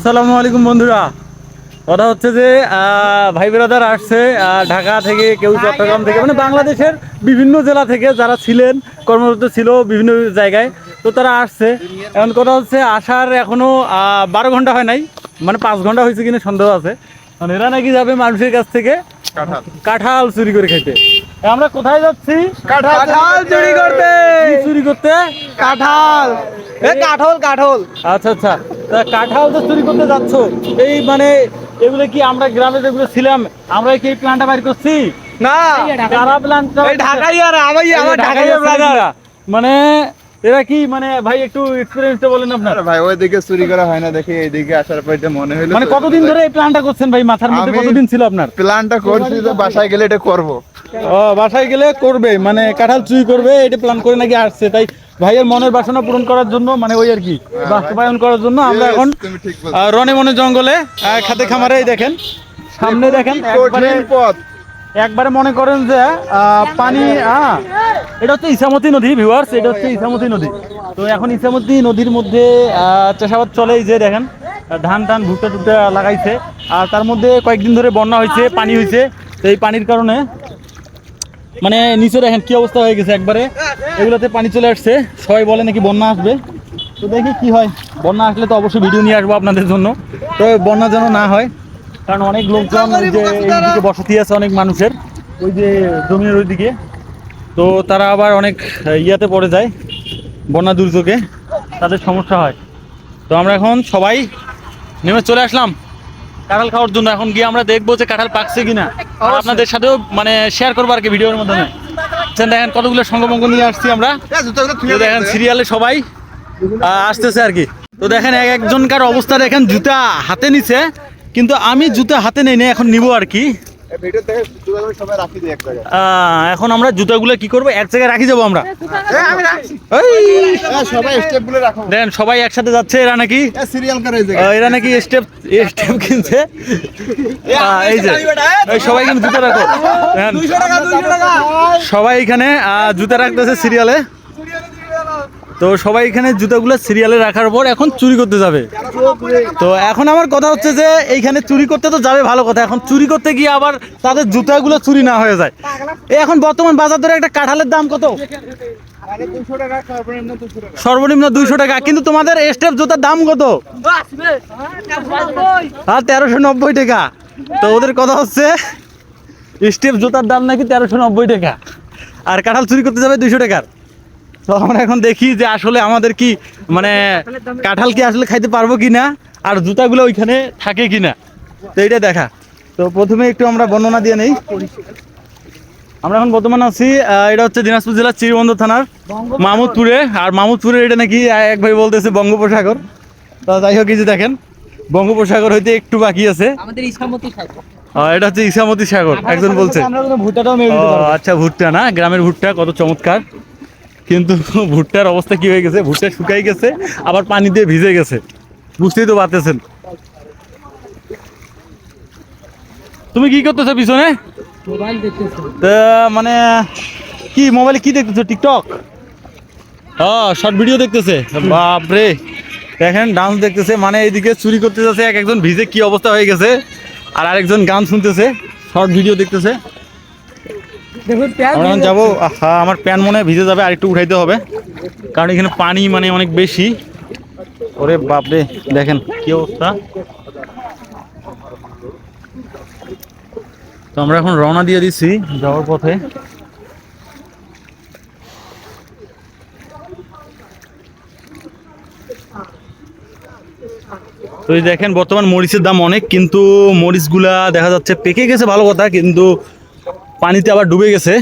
আসসালামু আলাইকুম বন্ধুরা। কথা হচ্ছে যে ভাই ব্রাদার আসছে ঢাকা থেকে, কেউ চট্টগ্রাম থেকে, মানে বাংলাদেশের বিভিন্ন জেলা থেকে যারা ছিলেন, কর্মরত ছিল বিভিন্ন জায়গায়, তো তারা আসছে। এখন কথা হচ্ছে আসার এখনো 12 ঘন্টা হয় নাই, মানে 5 ঘন্টা হয়েছে কিনা সন্দেহ আছে। মানে এরা নাকি যাবে মানুষের কাছ থেকে কাঁঠাল চুরি করে খাইতে। আমরা কোথায় যাচ্ছি? কাঁঠাল চুরি করতে। চুরি করতে কাঁঠাল কাঁঠাল। আচ্ছা আচ্ছা, তা কাঁঠাল তো চুরি করতে যাচ্ছ, এই মানে এগুলো কি আমরা গ্রামে যেগুলো ছিলাম আমরা কি এই প্ল্যানটা বাইর করছি? না, কারা প্ল্যানটা? এই ঢাকাই আর আমার ঢাকাই ব্রাদার, মানে এরা কি, মানে ভাই একটু এক্সপেরিয়েন্সটা বলেন আপনার। ভাই ওইদিকে চুরি করা হয় না দেখে এইদিকে আসার পর এটা মনে হলো। মানে কতদিন ধরে এই প্ল্যানটা করছেন ভাই? মাথার মধ্যে আমি কতদিন ছিল আপনার? প্ল্যানটা করছি যে বাসায় গেলে এটা করব। ও, বাসায় গেলে করবে, মানে কাঁঠাল চুরি করবে এটা প্ল্যান করে নাকি আসছে। তাই ভাইয়ের মনের বাসনা পূরণ করার জন্য, মানে ওই আর কি বাস্তবায়ন করার জন্য আমরা এখন তুমি ঠিক বলছো। রনে মনে জঙ্গলে খাতে খামারে, এই দেখেন সামনে দেখেন একবারে কঠিন পথ। একবারে মনে করেন যে পানি, এটা হচ্ছে ইছামতি নদী ভিউয়ার্স, এটা হচ্ছে ইছামতি নদী। তো এখন ইছামতি নদীর মধ্যে চাষাবাদ চলে। এই যে দেখেন ধান টান ভুট্টা টুট্টা লাগাইছে, আর তার মধ্যে কয়েকদিন ধরে বন্যা হয়েছে, পানি হয়েছে। তো এই পানির কারণে মানে নিচে দেখেন কি অবস্থা হয়ে গেছে, একবারে এগুলোতে পানি চলে আসছে। সবাই বলে নাকি বন্যা আসবে, তো দেখি কি হয়। বন্যা আসলে তো অবশ্যই ভিডিও নিয়ে আসবো আপনাদের জন্য। তো বন্যা যেন না হয়, কারণ অনেক লোকজন ওই যে এইদিকে বসতি আছে অনেক মানুষের, ওই যে জমির ওইদিকে, তো তারা আবার অনেক ইয়াতে পড়ে যায়, বন্যা দুর্যোগে তাদের সমস্যা হয়। তো আমরা এখন সবাই নেমে চলে আসলাম কাঁঠাল খাওয়ার জন্য। এখন গিয়ে আমরা দেখবো যে কাঁঠাল পাকছে কিনা, আর আপনাদের সাথেও মানে শেয়ার করবো আর কি ভিডিওর মাধ্যমে। দেখেন কতগুলো সঙ্গমঙ্গ নিয়ে আসছি আমরা। তো দেখেন সিরিয়ালে সবাই আসতেছে আর কি। তো দেখেন এক একজনকার অবস্থা দেখেন, জুতা হাতে নিছে, কিন্তু আমি জুতা হাতে নেই না, এখন নিবো আর কি। ভিডিও দেখে জুতাগুলো সবাই রাখি দিই এক জায়গায়। এখন আমরা জুতাগুলো কি করবো, এক জায়গায় রাখি যাবো আমরা। আমি রাখছি। সবাই স্টেপগুলো রাখো। দেখেন সবাই একসাথে যাচ্ছে, এরা নাকি সিরিয়াল করে এই জায়গায়। এরা নাকি স্টেপ কিনছে। এই যে এই সবাই কিন্তু জুতা রাখো, দেখেন 200 টাকা। সবাই এখানে জুতা রাখতেছে সিরিয়ালে। তো সবাই এখানে জুতাগুলো সিরিয়ালে রাখার পর এখন চুরি করতে যাবে। তো এখন আমার কথা হচ্ছে যে এইখানে চুরি করতে তো যাবে ভালো কথা, এখন চুরি করতে গিয়ে আবার তাদের জুতাগুলো চুরি না হয়ে যায়। এখন বর্তমান বাজার দরে একটা কাঁঠালের দাম কত? সর্বনিম্ন 200 টাকা, কিন্তু তোমাদের স্টেপ জুতার দাম কত? 1390 টাকা। তো ওদের কথা হচ্ছে স্টেপ জুতার দাম নাকি 1390 টাকা, আর কাঁঠাল চুরি করতে যাবে 200 টাকার। তো আমরা এখন দেখি যে আসলে আমাদের কি, মানে কাঁঠাল কি আসলে খাইতে পারবো কিনা, আর জুতাগুলো ওইখানে থাকে কিনা, তো এইটা দেখা। তো প্রথমে একটু আমরা বর্ণনা দিয়ে নেই। আমরা এখন বর্তমানে আছি, এটা হচ্ছে দিনাজপুর জেলার চিরিবন্দর থানার মাহমুদপুরে। আর মাহমুদপুরে এটা নাকি এক ভাই বলতেছে বঙ্গোপসাগর। তো যাই হোক, এই যে দেখেন বঙ্গোপসাগর হইতে একটু বাকি আছে, এটা হচ্ছে ইছামতি সাগর একজন বলছে। আচ্ছা, ভুট্টা না, গ্রামের ভুট্টা কত চমৎকার, কিন্তু ভুট্টার অবস্থা কি হয়ে গেছে, ভুট্টা শুকাই গেছে, আবার পানি দিয়ে ভিজে গেছে, বুঝতেই তো পারতেছেন। তুমি কি করতেছো পিছনে? মানে কি মোবাইলে কি দেখতেছো? টিকটক, শর্ট ভিডিও দেখতেছে। বাপরে, দেখেন ডান্স দেখতেছে, মানে এইদিকে চুরি করতে যাচ্ছে এক একজন, ভিজে কি অবস্থা হয়ে গেছে, আর আরেকজন গান শুনতেছে, শর্ট ভিডিও দেখতেছে। আমরা যাবো, আমার প্যান মনে হয় ভিজে যাবে, আর একটু উঠাইতে হবে, কারণ এখানে পানি মানে অনেক বেশি। ওরে বাপরে, দেখেন কি অবস্থা। তো আমরা এখন রওনা দিয়ে দিচ্ছি যাওয়ার পথে। তো এই দেখেন বর্তমান মরিচের দাম অনেক, কিন্তু মরিচগুলা দেখা যাচ্ছে পেকে গেছে ভালো কথা, কিন্তু পানিতে আবার ডুবে গেছে,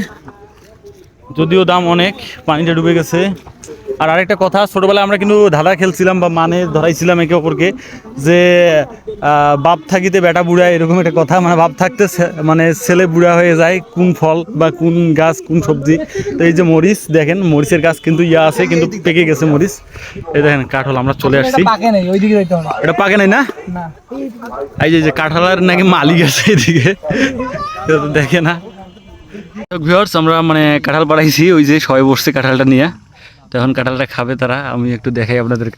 যদিও দাম অনেক, পানিটা ডুবে গেছে। আর আরেকটা কথা, ছোটবেলায় আমরা কিন্তু ধাঁধা খেলছিলাম বা মানে ধরাইছিলাম একে অপরকে, যে বাপ থাকিতে বেটা বুড়া, এরকম একটা কথা, মানে বাপ থাকতে মানে ছেলে বুড়া হয়ে যায়, কোন ফল বা কোন গাছ কোন সবজি। তো এই যে মরিচ দেখেন, মরিচের গাছ কিন্তু আছে, কিন্তু পেকে গেছে মরিচ। এই দেখেন কাঁঠাল, আমরা চলে আসছি। এটা পাকে নাই না, এই যে কাঁঠালের নাকি মালিক আছে এদিকে, দেখে না। ভিউয়ার্স, আমরা মানে কাঁঠাল বাড়াইছি, ওই যে সবাই বসছে কাঁঠালটা নিয়ে। তো এখন কাঁঠালটা খাবে তারা, আমি একটু দেখাই আপনাদের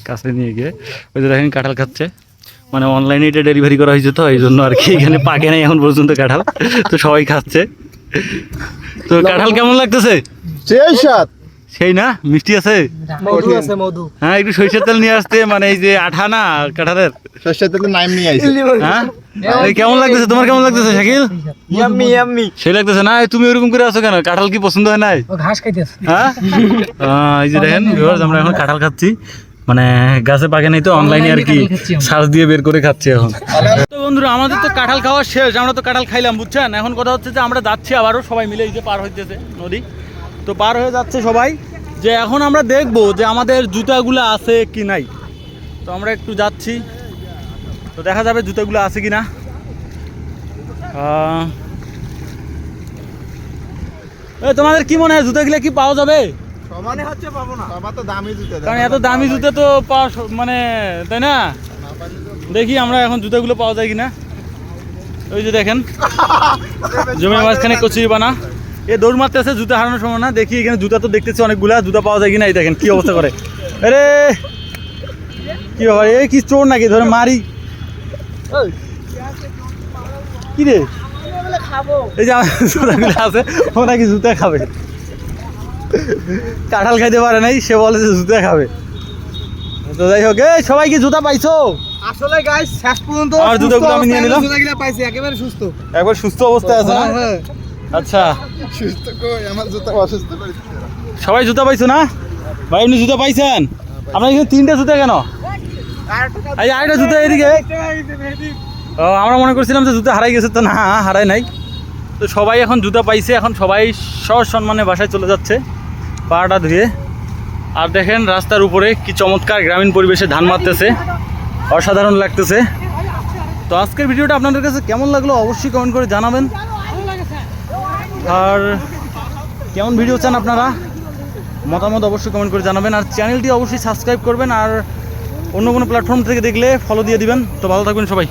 কাছে নিয়ে গিয়ে। ওই যে দেখেন কাঁঠাল খাচ্ছে, মানে অনলাইনে এটা ডেলিভারি করা হয়েছে তো এই জন্য আর কি এখানে পাকে নাই এখন পর্যন্ত কাঁঠাল, তো সবাই খাচ্ছে। তো কাঁঠাল কেমন লাগতেছে? সেই সাত সেই না, মিষ্টি আছে? মধু আছে মধু। হ্যাঁ, একটু সরিষার তেল নিয়ে আসতে, মানে এই যে আঠা না কাঁঠালের। শস্যের তেল নাইম নিয়ে আইছে। হ্যাঁ, এই কেমন লাগতেছে? তোমার কেমন লাগতেছে শাকিল? Yummy yummy. সেই লাগতেছে না? তুমি ওরকম করে আছো কেন? কাঁঠাল কি পছন্দ হয় নাই? ও ঘাস খাইতেছে। হ্যাঁ, এই যে দেখেন ভিউয়ার্স, আমরা এখন কাঁঠাল খাচ্ছি, মানে গাছে পাকে নাই তো অনলাইনে আর কি সার্চ দিয়ে বের করে খাচ্ছি এখন। তো বন্ধুরা, আমাদের তো কাঁঠাল খাওয়া শেষ, আমরা তো কাঁঠাল খাইলাম বুঝছেন। এখন কথা হচ্ছে যে আমরা যাচ্ছি আবারও সবাই মিলে, এই যে পার হইতেছে নদী, তো পার হয়ে যাচ্ছে সবাই, যে এখন আমরা দেখবো যে আমাদের জুতাগুলো আছে কি নাই। তো আমরা একটু যাচ্ছি, তো দেখা যাবে জুতাগুলো আছে কি না। তোমাদের কি মনে হয় জুতাগুলো কি পাওয়া যাবে? মনে হচ্ছে পাবো না। বাবা তো দামি জুতা দেয়। কারণ এত দামি জুতা তো পাওয়া মানে, তাই না? দেখি আমরা এখন জুতাগুলো পাওয়া যায় কিনা। ওই যে দেখেন জমির মাঝখানে কচুরি বানা, এ দৌড় মারতেছে, জুতা হারানোর সময় না। দেখি এখানে জুতা তো দেখতেছি অনেকগুলা, জুতা পাওয়া যায় কিনা। এই দেখেন কি অবস্থা করে, আরে কি ব্যাপার, এই কি চোর নাকি? ধরে মারি। কি রে, এই যে আমার জুতাগুলো আছে, ও নাকি জুতা খাবে। কাঁঠাল খাইতে পারে নাই, সে বলে যে জুতা খাবে। তো যাই হোক, এই সবাই কি জুতা পাইছো? আসলে গাইস শেষ পর্যন্ত আমার জুতাগুলো আমি নিয়ে নিলাম। জুতাগুলো পাইছি একেবারে সুস্থ। একবার সুস্থ অবস্থায় আছে না? হ্যাঁ। আচ্ছা, সুস্থ কই, আমার জুতা অসুস্থ করে দিছে। সবাই জুতা পাইছো না ভাই? আপনি জুতা পাইছেন? আপনার এখানে 3টে জুতা কেন? এই আরেকটা জুতা এদিকে। ও, আমরা মনে করছিলাম যে জুতা হারাই গেছে, তো না, হারাই নাই। তো সবাই এখন জুতা পাইছে, এখন সবাই সসম্মানে বাসায় চলে যাচ্ছে পাটা ধুয়ে। আর দেখেন রাস্তার উপরে কি চমৎকার গ্রামীণ পরিবেশে ধান মারতেছে, অসাধারণ লাগতেছে। তো আজকের ভিডিওটা আপনাদের কাছে কেমন লাগলো অবশ্যই কমেন্ট করে জানাবেন। আর কেমন ভিডিও চান আপনারা, মতামত অবশ্যই কমেন্ট করে জানাবেন। আর চ্যানেলটি অবশ্যই সাবস্ক্রাইব করবেন, আর অন্য কোনো প্ল্যাটফর্ম থেকে দেখলে ফলো দিয়ে দিবেন। তো ভালো থাকবেন সবাই।